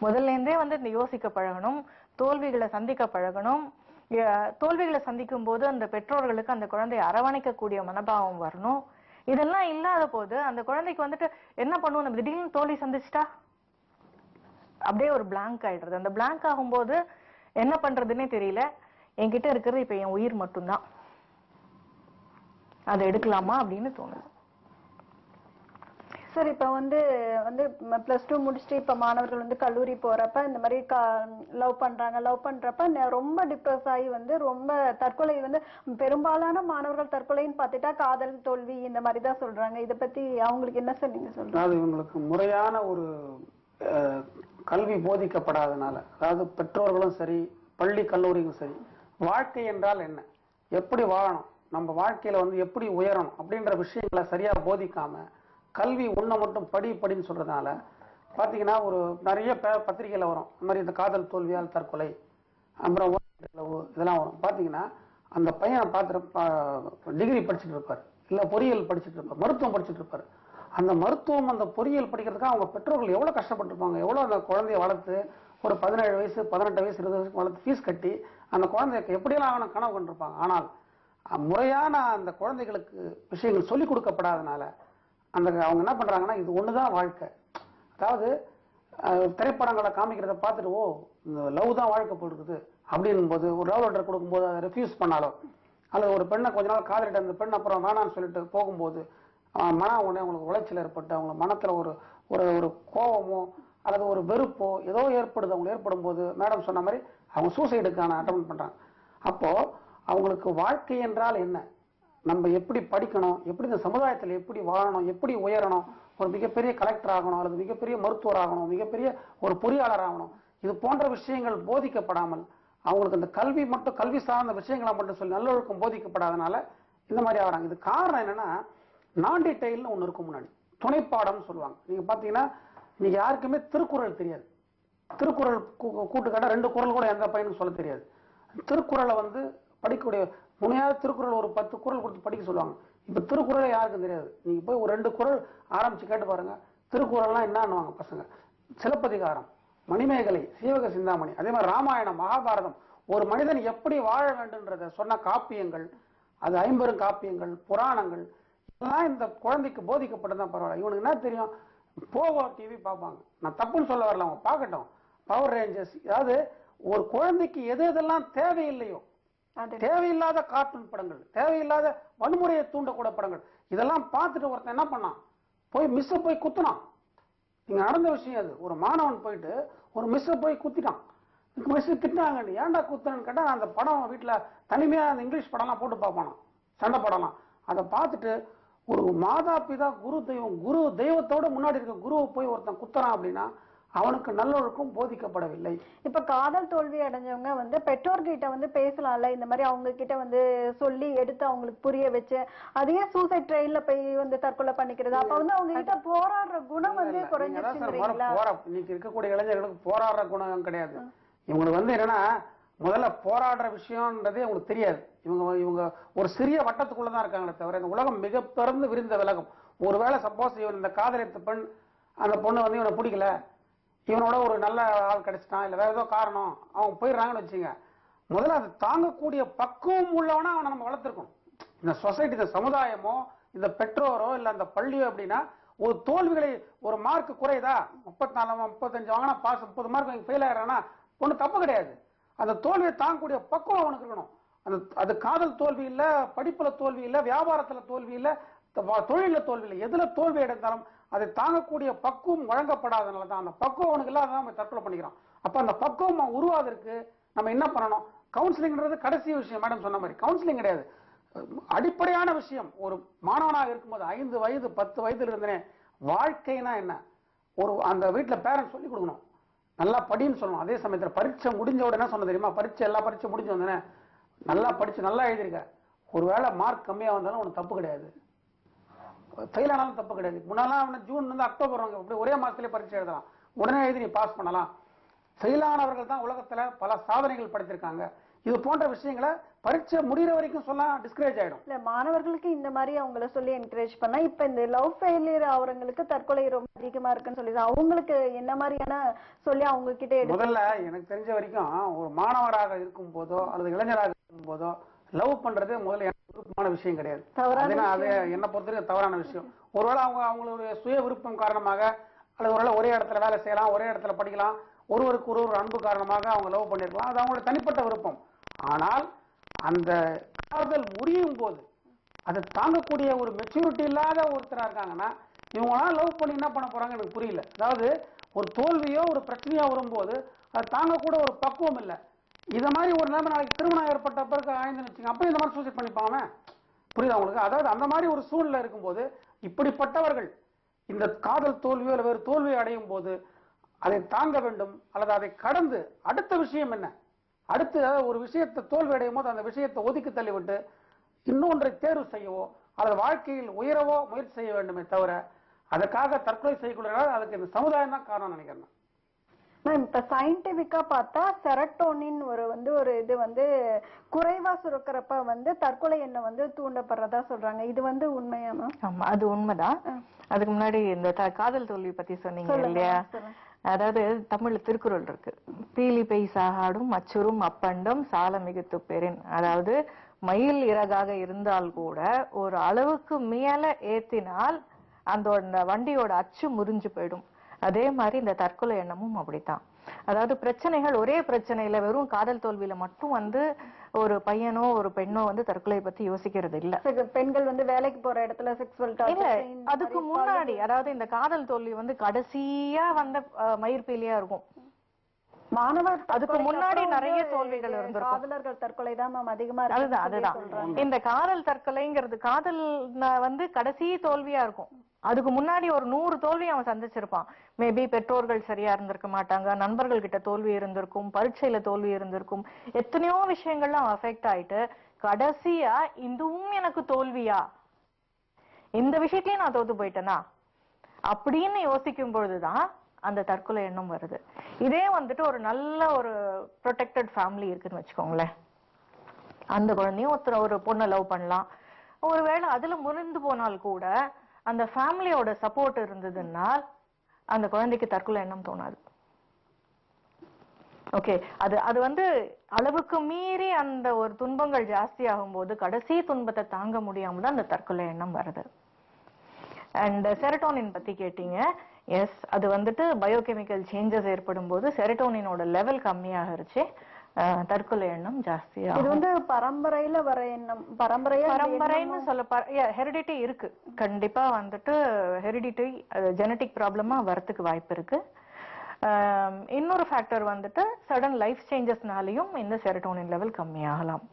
முதல்ல இருந்தே வந்து இந்த யோசிக்க பழகணும், தோல்விகளை சந்திக்க பழகணும். தோல்விகளை சந்திக்கும் போது அந்த பெற்றோர்களுக்கு அந்த குழந்தையை அரவணைக்கக்கூடிய மனபாவம் வரணும். இதெல்லாம் இல்லாத போது அந்த குழந்தைக்கு வந்துட்டு என்ன பண்ணுவோம், நம்ம திடீர்னு தோல்வி சந்திச்சிட்டா அப்படியே ஒரு பிளாங்க் ஆயிடுறது. அந்த பிளாங்க் ஆகும்போது என்ன பண்றதுன்னே தெரியல. என்கிட்ட இருக்கிறது இப்ப என் உயிர் மட்டும்தான், அதை எடுக்கலாமா அப்படின்னு தோணுது. சார் இப்ப வந்து +2 முடிச்சுட்டு இப்ப மாணவர்கள் வந்து கல்லூரி போறப்ப இந்த மாதிரி லவ் பண்றப்ப ரொம்ப டிப்ரெஸ் ஆகி வந்து ரொம்ப தற்கொலை வந்து பெரும்பாலான மாணவர்கள் தற்கொலைன்னு பார்த்துட்டா காதல் தோல்வி இந்த மாதிரி தான் சொல்றாங்க. இதை பத்தி அவங்களுக்கு என்ன சார் நீங்க சொல்றீங்க? அதாவது இவங்களுக்கு முறையான ஒரு கல்வி போதிக்கப்படாதனால, அதாவது பெற்றோர்களும் சரி பள்ளி கல்லூரிகளும் சரி, வாழ்க்கை என்றால் என்ன, எப்படி வாழணும், நம்ம வாழ்க்கையில வந்து எப்படி உயரணும் அப்படின்ற விஷயங்களை சரியா போதிக்காம கல்வி ஒன்றை மட்டும் படின்னு சொல்றதுனால பாத்தீங்கன்னா ஒரு நிறைய பத்திரிகையில வரும் இந்த மாதிரி இந்த காதல் தோல்வியால் தற்கொலை, அப்புறம் இதெல்லாம் வரும். பாத்தீங்கன்னா அந்த பையனை பார்த்து டிகிரி படிச்சுட்டு இருப்பார், இல்ல பொறியியல் படிச்சுட்டு இருப்பார், மருத்துவம் படிச்சுட்டு இருப்பார். அந்த மருத்துவம் அந்த பொறியியல் படிக்கிறதுக்காக அவங்க பெற்றோர்கள் எவ்வளவு கஷ்டப்பட்டிருப்பாங்க, எவ்வளவு அந்த குழந்தைய வளர்த்து ஒரு 17 வயசு 18 வயசு 20 வயசுக்கு வளர்த்து ஃபீஸ் கட்டி அந்த குழந்தைக்கு எப்படியெல்லாம் அவனை கனவு கொண்டிருப்பாங்க. ஆனால் முறையான அந்த குழந்தைகளுக்கு விஷயங்கள் சொல்லிக் கொடுக்கப்படாதனால அவங்க என்ன பண்றாங்கன்னா இது ஒண்ணுதான் வாழ்க்கை. அதாவது திரைப்படங்களை காமிக்கிறத பார்த்துட்டு ஓ இந்த லவ் தான் வாழ்க்கை போட்டுருக்குது அப்படின்னும் போது ஒரு லவ் லெட்டர் கொடுக்கும்போது அதை ரெஃப்யூஸ் பண்ணாலோ, அல்லது ஒரு பெண்ணை கொஞ்ச நாள் காதலிட்டு அந்த பெண் அப்புறம் வேணான்னு சொல்லிட்டு போகும்போது உடனே அவங்களுக்கு உளைச்சல் ஏற்பட்டு அவங்க மனத்துல ஒரு ஒரு கோபமோ அல்லது ஒரு வெறுப்போ ஏதோ ஏற்படுது. அவங்க ஏற்படும் போது மேடம் சொன்ன மாதிரி அவங்க சூசைடுக்கான அட்டன் பண்றாங்க. அப்போ அவங்களுக்கு வாழ்க்கை என்றால் என்ன, நம்ம எப்படி படிக்கணும், எப்படி இந்த சமுதாயத்தில் எப்படி வாழணும், எப்படி உயரணும், ஒரு மிகப்பெரிய கலெக்டர் ஆகணும் அல்லது மிகப்பெரிய மருத்துவர் ஆகணும், மிகப்பெரிய ஒரு பொறியாளர் ஆகணும், இது போன்ற விஷயங்கள் போதிக்கப்படாமல் அவங்களுக்கு இந்த கல்வி சார்ந்த விஷயங்களை மட்டும் சொல்லி நல்லொழுக்கம் போதிக்கப்படாதனால இந்த மாதிரி ஆகிறாங்க. இது காரணம் என்னன்னா, நான் டீடைல்னு ஒன்று இருக்கும், முன்னாடி துணைப்பாடம்னு சொல்லுவாங்க. நீங்க பாத்தீங்கன்னா இன்னைக்கு யாருக்குமே திருக்குறள் தெரியாது. திருக்குறள் கூட்டுக்காட்ட 2 குறள் கூட எந்த பையனுக்கு சொல்ல தெரியாது. திருக்குறளை வந்து படிக்கக்கூடிய முனையாவது திருக்குறள் ஒரு 10 குறள் கொடுத்து படிக்க சொல்லுவாங்க. இப்ப திருக்குறளை யாருக்கும் தெரியாது. நீங்க போய் ஒரு 2 குறள் ஆரம்பிச்சு கேட்டு பாருங்க, திருக்குறள்லாம் என்னன்னுவாங்க பசங்க. சிலப்பதிகாரம், மணிமேகலை, சீவக சிந்தாமணி, அதே மாதிரி ராமாயணம், மகாபாரதம், ஒரு மனிதன் எப்படி வாழ வேண்டும்ன்றத சொன்ன காப்பியங்கள், அது 50 காப்பியங்கள், புராணங்கள் எல்லாம் இந்த குழந்தைக்கு போதிக்கப்பட்டதான் பரவாயில்ல. இவனுக்கு என்ன தெரியும், போகோ டிவி பார்ப்பாங்க. நான் தப்புன்னு சொல்ல வரல, அவங்க பார்க்கட்டும். பவர் ரேஞ்சர்ஸ், அதாவது ஒரு குழந்தைக்கு எது எதெல்லாம் தேவையில்லையோ, தேவையில்லாத கார்ட்டூன் படங்கள், தேவையில்லாத வன்முறையை தூண்டக்கூட படங்கள், இதெல்லாம் பார்த்துட்டு ஒருத்தன் என்ன பண்ணான், போய் மிஸ்ஸை போய் குத்துனான். இங்க நடந்த விஷயம் அது. ஒரு மாணவன் போயிட்டு ஒரு மிஸ்ஸை போய் குத்திட்டான். மிஸ் திட்டாங்க, ஏன்டா குத்துறன்னு கேட்டா, அந்த படம் வீட்டுல தனிமையா அந்த இங்கிலீஷ் படம்லாம் போட்டு பார்ப்பானா, சண்டை படம்லாம். அதை பார்த்துட்டு ஒரு மாதா பிதா குரு தெய்வத்தோட முன்னாடி இருக்க குருவை போய் ஒருத்தன் குத்துறான் அப்படின்னா அவனுக்கு நல்லொழுக்கம் போதிக்கப்படவில்லை. இப்ப காதல் தோல்வி அடைஞ்சவங்க வந்து பெற்றோர்கிட்ட வந்து பேசலாம்ல, இந்த மாதிரி அவங்க கிட்ட வந்து சொல்லி எடுத்து அவங்களுக்கு புரிய வச்சு, அதே சூசைட் ட்ரெயின்ல போய் வந்து தற்கொலை பண்ணிக்கிறது, அப்ப வந்து அவங்க கிட்ட போராடுற குணம் வந்து குறைஞ்சிருச்சுங்களா? இன்னைக்கு இருக்கக்கூடிய இளைஞர்களுக்கு போராடுற குணம் கிடையாது. இவங்களுக்கு வந்து என்னன்னா, முதல்ல போராடுற விஷயம்ன்றதே அவங்களுக்கு தெரியாது. இவங்க ஒரு சிறிய வட்டத்துக்குள்ளதான் இருக்காங்களே தவிர, இந்த உலகம் மிக பிறந்து விரிந்த விலகம். ஒருவேளை சப்போஸ் இவன் இந்த காதலித்த பெண், அந்த பொண்ணு வந்து இவனை பிடிக்கல, இவனோட ஒரு நல்ல ஆள் கிடைச்சிட்டான், இல்ல வேற ஏதோ காரணம் அவங்க போயிடுறாங்கன்னு வச்சுங்க, முதல்ல அதை தாங்கக்கூடிய பக்குவம் உள்ளவனா அவனை நம்ம வளர்த்துருக்கணும். இந்த சொசைட்டி, இந்த சமுதாயமோ, இந்த பெற்றோரோ, இல்ல அந்த பள்ளியோ அப்படின்னா, ஒரு தோல்விகளை, ஒரு மார்க் குறையுதா, 34 35 வாங்கினா பாஸ், 30 மார்க் ஃபெயில் ஆகிறானா ஒண்ணு தப்பு கிடையாது. அந்த தோல்வியை தாங்கக்கூடிய பக்குவம் அவனுக்கு இருக்கணும். அது காதல் தோல்வி இல்ல, படிப்புல தோல்வி இல்ல, வியாபாரத்துல தோல்வி இல்ல, தொழில தோல்வி இல்லை, எதுல தோல்வி அடைந்தாலும் அதை தாங்கக்கூடிய பக்குவம் வழங்கப்படாதனால தான், அந்த பக்குவம் அவனுக்கு இல்லாதான் நம்ம தற்கொலை பண்ணிக்கிறான். அப்ப அந்த பக்குவம் உருவாதற்கு நம்ம என்ன பண்ணணும்? கவுன்சிலிங்ன்றது கடைசி விஷயம். மேடம் சொன்ன மாதிரி கவுன்சிலிங் கிடையாது, அடிப்படையான விஷயம். ஒரு மாணவனாக இருக்கும்போது 5 வயது 10 வயதுல இருந்தே வாழ்க்கைனா என்ன, ஒரு அந்த வீட்டுல பேரண்ட்ஸ் சொல்லி கொடுக்கணும், நல்லா படின்னு சொல்லணும். அதே சமயத்தில் பரீட்சை முடிஞ்ச உடனே சொன்ன தெரியுமா, எல்லா பரீட்சை முடிஞ்சு வந்தேனே நல்லா படிச்சு நல்லா எழுதிருக்க, ஒருவேளை மார்க் கம்மியா வந்தாலும் ஒன்றும் தப்பு கிடையாது, ஃபெயில் ஆனாலும் தப்பு கிடையாது. முன்னாலாம் ஜூன் வந்து அக்டோபர் வாங்க, அப்படி ஒரே மாசத்திலே பரீட்சை எழுதலாம், உடனே எழுதி நீ பாஸ் பண்ணலாம். ஃபெயில் ஆனவர்கள் தான் உலகத்துல பல சாதனைகள் படைத்திருக்காங்க. இது போன்ற விஷயங்களை பரீட்சை முடிகிற வரைக்கும் சொன்னா டிஸ்கரேஜ் ஆயிடும். இல்ல, மாணவர்களுக்கு இந்த மாதிரி அவங்கள சொல்லி என்கரேஜ் பண்ணா, இப்ப இந்த லவ் ஃபெயிலியர் அவங்களுக்கு தற்கொலை ரொம்ப அதிகமா இருக்குன்னு சொல்லி அவங்களுக்கு என்ன மாதிரியான சொல்லி அவங்க கிட்ட முதல்ல எனக்கு தெரிஞ்ச வரைக்கும் ஒரு மாணவராக இருக்கும் போதோ அல்லது இளைஞராக இருக்கும் போதோ லவ் பண்றது முதல்ல விருப்பமான விஷயம் கிடையாது. அது என்ன பொறுத்தவரைக்கும் தவறான விஷயம். ஒருவேளை அவங்களுடைய சுய விருப்பம் காரணமாக அல்லது ஒருவேளை ஒரே இடத்துல வேலை செய்யலாம், ஒரே இடத்துல படிக்கலாம், ஒருவருக்கு ஒரு அன்பு காரணமாக அவங்க லவ் பண்ணிருக்கலாம், அது அவங்களோட தனிப்பட்ட விருப்பம். ஆனால் அந்த காதல் முடியும் போது அதை தாங்கக்கூடிய ஒரு மெச்சூரிட்டி இல்லாத ஒருத்தரா இருக்காங்கன்னா, இவங்களாம் லவ் பண்ணி என்ன பண்ண போறாங்க எனக்கு புரியல. அதாவது ஒரு தோல்வியோ ஒரு பிரச்சனையோ வரும்போது அதை தாங்கக்கூட ஒரு பக்குவம் இல்லை. இத மாதிரி ஒரு நிலைமை நாளைக்கு திருமணம் ஏற்பட்ட பிறகு ஆயிடுன்னு வச்சுங்க, அப்ப இந்த மாதிரி சூசைட் பண்ணிப்பாங்க. புரியுதா உங்களுக்கு? அதாவது அந்த மாதிரி ஒரு சூழ்நிலை இருக்கும்போது இப்படிப்பட்டவர்கள் இந்த காதல் தோல்வியோ இல்லை வேறு தோல்வியை அடையும் போது அதை தாங்க வேண்டும், அல்லது அதை கடந்து அடுத்த விஷயம் என்ன, அடுத்து ஒரு விஷயத்தை தோல்வி அடையும் போது அந்த விஷயத்தை ஒதுக்கி தள்ளிவிட்டு இன்னொன்றை தேர்வு செய்யவோ அல்லது வாழ்க்கையில் உயரவோ முயற்சி செய்ய வேண்டுமே தவிர அதுக்காக தற்கொலை செய்யக்கூடாது. அதுக்கு இந்த சமுதாயம் தான் காரணம் நினைக்கிறேன். இப்ப சயின்டிபிக்கா பார்த்தா செரட்டோனின் ஒரு இது குறைவா சுரக்கிறப்ப தற்கொலை எண்ணம் தூண்டப்படுறதா சொல்றாங்க. இது உண்மையா மேம்? ஆமா, அது உண்மைதான். அதுக்கு முன்னாடி இந்த காதல் தோல்வி பத்தி சொன்னீங்க இல்லையா? அதாவது தமிழ்ல திருக்குறள் இருக்கு, பீலி பெய் சாகாடும் அச்சுறும் அப்பண்டம் சால மிகுத்து பெறின். அதாவது மயில் இறகாக இருந்தால் கூட ஒரு அளவுக்கு மேல ஏத்தினால் அந்த வண்டியோட அச்சு முறிஞ்சு போயிடும். அதே மாதிரி இந்த தற்கொலை எண்ணமும் அப்படித்தான். அதாவது பிரச்சனைகள் ஒரே பிரச்சனையில வெறும் காதல் தோல்வியில மட்டும் ஒரு பையனோ ஒரு பெண்ணோ தற்கொலை பத்தி யோசிக்கிறது இல்ல. பெண்கள் வேலைக்கு போற இடத்துல செக்ஸுவல் டார்ச்சர், அதுக்கு முன்னாடி அதாவது இந்த காதல் தோல்வி கடைசியா மயிர்பீலியா இருக்கும். மாணவர் அதுக்கு முன்னாடி நிறைய தோல்விகள் இருந்திருக்கும். காதலர்கள் தற்கொலை தான் மேம் அதிகமா இருக்கு. அதுதான் இந்த காதல் தற்கொலைங்கிறது. காதல் வந்து கடைசி தோல்வியா இருக்கும். அதுக்கு முன்னாடி ஒரு 100 தோல்வி அவன் சந்திச்சிருப்பான். மேபி பெற்றோர்கள் சரியா இருந்திருக்க மாட்டாங்க, நண்பர்கள் கிட்ட தோல்வி இருந்திருக்கும், பரீட்சையில தோல்வி இருந்திருக்கும், எத்தனையோ விஷயங்கள்ல அவன் அஃபெக்ட் ஆயிட்டு கடைசியா இதுவும் எனக்கு தோல்வியா, இந்த விஷயத்திலயும் நான் தோத்து போயிட்டேனா அப்படின்னு யோசிக்கும் பொழுதுதான் அந்த தற்கொலை எண்ணம் வருது. இதே வந்துட்டு ஒரு நல்ல ஒரு ப்ரொடெக்டட் ஃபேமிலி இருக்குன்னு வச்சுக்கோங்களேன், அந்த குழந்தையும் ஒரு பொண்ணை லவ் பண்ணலாம். ஒருவேளை அதுல முறிந்து போனால் கூட அந்த ஃபேமிலியோட சப்போர்ட் இருந்ததுன்னா அந்த குழந்தைக்கு தற்கொலை எண்ணம் தோணாது. ஓகே, அது வந்து அளவுக்கு மீறி அந்த ஒரு துன்பங்கள் ஜாஸ்தி ஆகும்போது கடைசி துன்பத்தை தாங்க முடியாம தான் அந்த தற்கொலை எண்ணம் வருது. அண்ட் செரட்டோனின் பத்தி கேட்டீங்க. எஸ், அது வந்துட்டு பயோகெமிக்கல் சேஞ்சஸ் ஏற்படும் போது செரட்டோனினோட லெவல் கம்மியாகிருச்சு, தற்கொலை எண்ணம் ஜாஸ்தியா. இது வந்து பரம்பரையில வர எண்ணம், பரம்பரைன்னு சொல்ல ஹெரிடிட்டி இருக்கு. கண்டிப்பா வந்துட்டு ஹெரிடிட்டி ஜெனட்டிக் ப்ராப்ளமா வரதுக்கு வாய்ப்பு இருக்கு. இன்னொரு ஃபேக்டர் வந்துட்டு சடன் லைஃப் சேஞ்சஸ்னாலையும் இந்த செரட்டோனின் லெவல் கம்மியாகலாம்.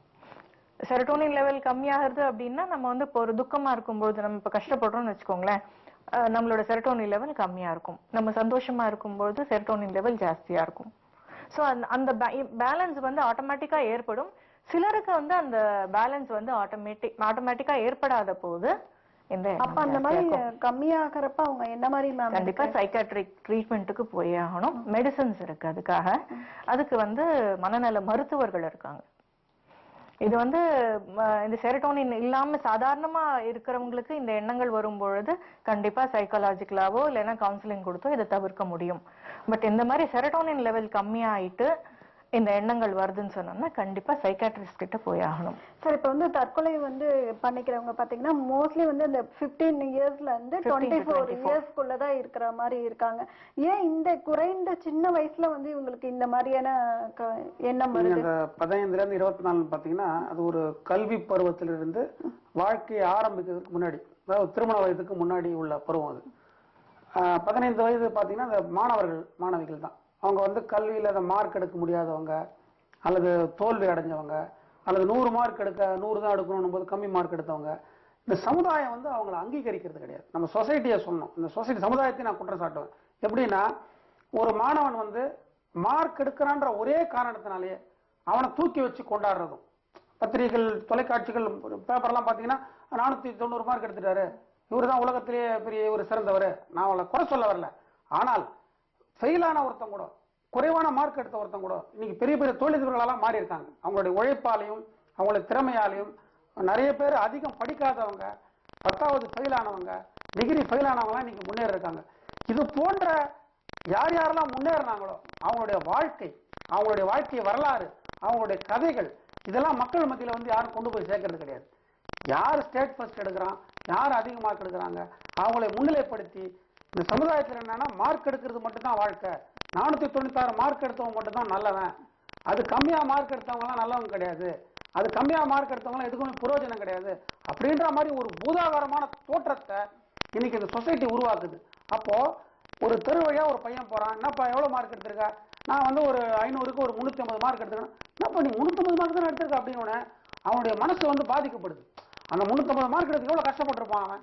செரட்டோனின் லெவல் கம்மியாகிறது அப்படின்னா நம்ம வந்து இப்போ ஒரு துக்கமா இருக்கும்போது, நம்ம இப்போ கஷ்டப்படுறோம்னு வச்சுக்கோங்களேன், நம்மளோட செரட்டோனின் லெவல் கம்மியா இருக்கும். நம்ம சந்தோஷமா இருக்கும்போது செரட்டோனின் லெவல் ஜாஸ்தியா இருக்கும். ஸோ அந்த பேலன்ஸ் வந்து ஆட்டோமேட்டிக்கா ஏற்படும். சிலருக்கு வந்து அந்த பேலன்ஸ் வந்து ஆட்டோமேட்டிக்கா ஏற்படாத போது இந்த அப்ப அந்த மாதிரி கம்மியாகிறப்ப அவங்க என்ன மாதிரி மேம்? கண்டிப்பா சைக்காட்ரிக் ட்ரீட்மெண்ட்டுக்கு போய் ஆகணும். மெடிசன்ஸ் இருக்கு அதுக்காக. அதுக்கு வந்து மனநல மருத்துவர்கள் இருக்காங்க. இது வந்து இந்த செரட்டோனின் இல்லாம சாதாரணமா இருக்கிறவங்களுக்கு இந்த எண்ணங்கள் வரும் பொழுது கண்டிப்பா சைக்காலஜிக்கலாவோ இல்லைன்னா கவுன்சிலிங் கொடுத்தோ இதை தவிர்க்க முடியும். பட் இந்த மாதிரி செரட்டோனின் லெவல் கம்மியாயிட்டு இந்த எண்ணங்கள் வருதுன்னு சொன்னோம்னா கண்டிப்பா சைக்காட்ரிஸ்ட் கிட்ட போய் ஆகணும். சார், இப்ப வந்து தற்கொலை வந்து பண்ணிக்கிறவங்க பாத்தீங்கன்னா மோஸ்ட்லி வந்து இந்த 15 இயர்ஸ்ல இருந்து 24 இயர்ஸ்க்குள்ளதான் இருக்கிற மாதிரி இருக்காங்க. ஏன் இந்த குறைந்த சின்ன வயசுல வந்து இவங்களுக்கு இந்த மாதிரியான எண்ணம் வருது? இந்த 15ல இருந்து 24 பாத்தீங்கன்னா அது ஒரு கல்வி பருவத்திலிருந்து வாழ்க்கையை ஆரம்பிக்கிறதுக்கு முன்னாடி, அதாவது திருமண வயதுக்கு முன்னாடி உள்ள பருவம் அது. 15 வயது பாத்தீங்கன்னா அந்த மாணவிகள் தான். அவங்க வந்து கல்வியில அந்த மார்க் எடுக்க முடியாதவங்க, அல்லது தோல்வி அடைஞ்சவங்க, அல்லது 100 மார்க் எடுக்க 100 தான் எடுக்கணும் போது கம்மி மார்க் எடுத்தவங்க. இந்த சமுதாயம் வந்து அவங்களை அங்கீகரிக்கிறது கிடையாது. நம்ம சொசைட்டியை சொன்னோம், இந்த சொசைட்டி சமுதாயத்தை நான் குற்றம் சாட்டுவேன். எப்படின்னா, ஒரு மாணவன் வந்து மார்க் எடுக்கிறான்ற ஒரே காரணத்தினாலேயே அவனை தூக்கி வச்சு கொண்டாடுறதும், பத்திரிகைகள் தொலைக்காட்சிகள் பேப்பர்லாம் பார்த்தீங்கன்னா 490 மார்க் எடுத்துட்டாரு, இவர் தான் உலகத்திலேயே பெரிய ஒரு சிறந்தவர். நான் அவளை குறை சொல்ல வரல. ஆனால் ஃபெயிலான ஒருத்தன் கூட, குறைவான மார்க் எடுத்த ஒருத்தன் கூட இன்னைக்கு பெரிய பெரிய தொழிலதிபர்களெல்லாம் மாறி இருக்காங்க. அவங்களுடைய உழைப்பாலையும் அவங்களுடைய திறமையாலையும். நிறைய பேர் அதிகம் படிக்காதவங்க, 10வது ஃபெயிலானவங்க, டிகிரி ஃபெயிலானவங்களாம் இன்னைக்கு முன்னேறி இருக்காங்க. இது போன்ற யார் யாரெல்லாம் முன்னேறினாங்களோ அவங்களுடைய வாழ்க்கை வரலாறு, அவங்களுடைய கதைகள், இதெல்லாம் மக்கள் மத்தியில் வந்து யாரும் கொண்டு போய் சேர்க்கறது கிடையாது. யார் ஸ்டேட் ஃபர்ஸ்ட் எடுக்கிறான், யார் அதிக மார்க் எடுக்கிறாங்க, அவங்களை முன்னிலைப்படுத்தி இந்த சமுதாயத்தில் என்னன்னா மார்க் எடுக்கிறது மட்டும்தான் வாழ்க்கை. 496 மார்க் எடுத்தவங்க மட்டும்தான் நல்லவன், அது கம்மியா மார்க் எடுத்தவங்கலாம் நல்லவங்க கிடையாது, அது கம்மியா மார்க் எடுத்தவங்களாம் எதுக்குமே பிரயோஜனம் கிடையாது அப்படின்ற மாதிரி ஒரு பூதாகரமான தோற்றத்தை இன்னைக்கு இந்த சொசைட்டி உருவாக்குது. அப்போ ஒரு தெரு வழியா ஒரு பையன் போறான், என்னப்பா எவ்வளவு மார்க் எடுத்திருக்க? நான் வந்து ஒரு 500க்கு ஒரு 350 மார்க் எடுத்துக்கிறேன். என்னப்பா நீ 350 மார்க் தான் எடுத்திருக்க அப்படின்னு அவனுடைய மனசு வந்து பாதிக்கப்படுது. அந்த 350 மார்க் எடுத்து எவ்வளவு கஷ்டப்பட்டிருப்பான் அவன்,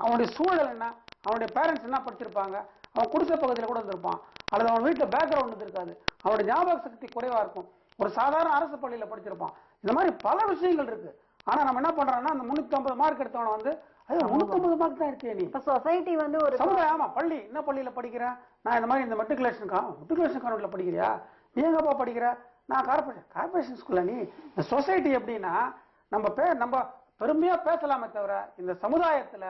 அவனுடைய சூழல் என்ன, அவனுடைய பேரண்ட்ஸ் என்ன படிச்சிருப்பாங்க, அவன் குடிசை பகுதியில் கூட இருந்திருப்பான், அல்லது அவன் வீட்டில் பேக்ரவுண்ட் இருக்காது, அவனுடைய ஞாபக சக்தி குறைவா இருக்கும், ஒரு சாதாரண அரசு பள்ளியில படிச்சிருப்பான். இந்த மாதிரி பல விஷயங்கள் இருக்கு. ஆனா நம்ம என்ன பண்றோம்னா அந்த 350 மார்க் எடுத்தவன வந்து 350 மார்க் தான் எடுத்தே நீ. சொசைட்டி வந்து ஒரு சமுதாயம், ஆமா பள்ளி என்ன பள்ளியில படிக்கிறேன் நான், இந்த மாதிரி இந்த மெட்ரிகுலேஷன் கான்வென்ட்ல படிக்கிறியா, நீ எங்கப்பா படிக்கிற, நான் கார்பரேஷன் ஸ்கூல்ல. நீ இந்த சொசைட்டி எப்படின்னா நம்ம பெருமையா பேசலாமே தவிர இந்த சமுதாயத்துல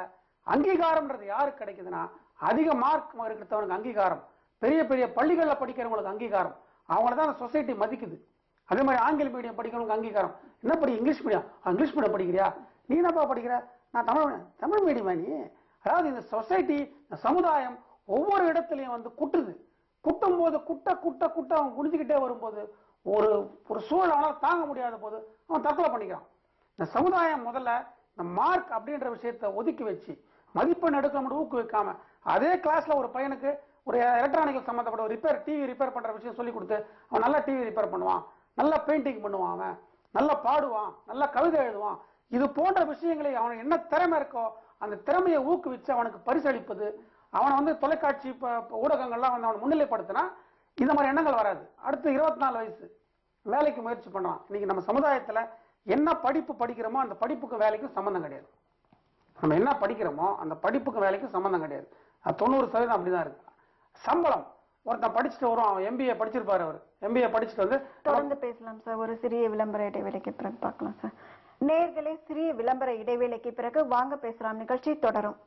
அங்கீகாரம்ன்றது யாருக்கு கிடைக்குதுன்னா அதிக மார்க் இருக்கிறவனுக்கு அங்கீகாரம், பெரிய பெரிய பள்ளிகள்ல படிக்கிறவங்களுக்கு அங்கீகாரம், அவங்கள தான் அந்த சொசைட்டி மதிக்குது. அதே மாதிரி ஆங்கில மீடியம் படிக்கிறவங்களுக்கு அங்கீகாரம். என்ன படி, இங்கிலீஷ் மீடியம் படிக்கிறியா, நீ என்னப்பா படிக்கிற, நான் தமிழ் மீடியமா நீ. அதாவது இந்த சொசைட்டி, இந்த சமுதாயம் ஒவ்வொரு இடத்துலையும் வந்து குட்டும் போது குட்ட அவன் குடிச்சுக்கிட்டே வரும்போது ஒரு சூழல் அவனால் தாங்க முடியாத போது அவன் தற்கொலை பண்ணிக்கிறான். இந்த சமுதாயம் முதல்ல இந்த மார்க் அப்படின்ற விஷயத்தை ஒதுக்கி வச்சு மதிப்பெண் எடுக்க மட்டும் ஊக்குவிக்காம, அதே கிளாஸ்ல ஒரு பையனுக்கு ஒரு எலக்ட்ரானிக்கல் சம்மந்தப்பட்ட ஒரு ரிப்பேர், டிவி ரிப்பேர் பண்ற விஷயம் சொல்லி கொடுத்து அவன் நல்லா டிவி ரிப்பேர் பண்ணுவான், நல்லா பெயிண்டிங் பண்ணுவான், அவன் நல்லா பாடுவான், நல்லா கவிதை எழுதுவான். இது போன்ற விஷயங்களை அவனுக்கு என்ன திறமை இருக்கோ அந்த திறமையை ஊக்குவிச்சு அவனுக்கு பரிசளிப்பது, அவனை வந்து தொலைக்காட்சி ஊடகங்கள்லாம் வந்து அவனை முன்னிலைப்படுத்தினா இந்த மாதிரி எண்ணங்கள் வராது. அடுத்து 24 வயசு வேலைக்கு முயற்சி பண்றான். இன்னைக்கு நம்ம சமுதாயத்துல என்ன படிப்பு படிக்கிறோமோ அந்த படிப்புக்கும் வேலைக்கும் சம்பந்தம் கிடையாது. நம்ம என்ன படிக்கிறோமோ அந்த படிப்புக்கும் வேலைக்கும் சம்பந்தம் கிடையாது. 90% அப்படிதான் இருக்கு. சம்பளம், ஒருத்தன் படிச்சுட்டு வரும், அவன் எம்பிஏ படிச்சிருப்பாரு, அவர் எம்பிஏ படிச்சுட்டு வந்து தொடர்ந்து பேசலாம் சார். ஒரு சிறிய விளம்பர இடைவேளைக்கு பிறகு பார்க்கலாம் சார். நேயர்களே, சிறிய விளம்பர இடைவேளைக்கு பிறகு வாங்க பேசலாம் நிகழ்ச்சி தொடரும்.